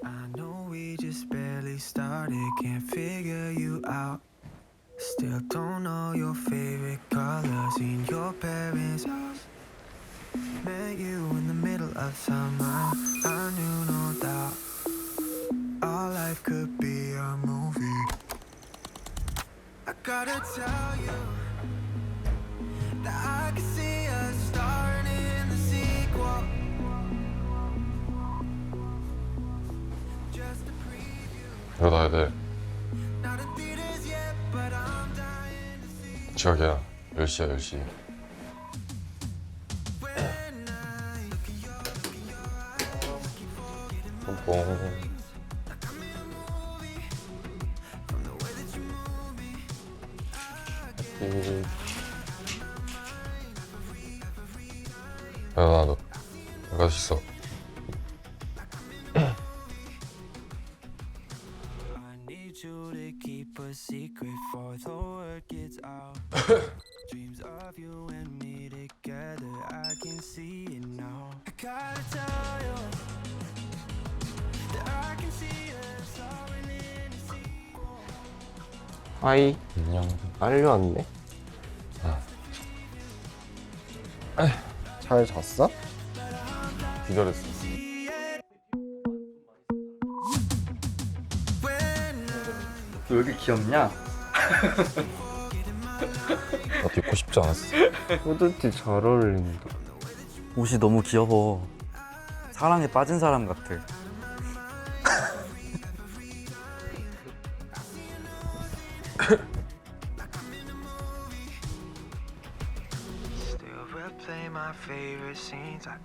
I know we just barely started, can't figure you out. Still don't know your favorite colors in your parents' house. Met you in the middle of summer, I knew no doubt our life could be a movie. I gotta tell you that I can see us starring in the sequel. Just a preview. 일어나야 돼. Not in theaters yet, but I'm dying to see. 지각이야. 10시야 10시. When I look at your eyes, I keep forgetting my 뽕. like I'm in a movie. From the way that you move me, 야, 너 갈 수 있어. I need you to keep a secret for the word gets out. Dreams of you and me together, I can see it now. I gotta tell you that I can see us all in the sequel. 하이, 안녕. 빨리 왔네. 잘 잤어? 기다렸어. 왜 이렇게 귀엽냐? 나도 입고 싶지 않았어. 후드티 잘 어울린다. 옷이 너무 귀여워. 사랑에 빠진 사람 같아. Still replay my favorite scenes like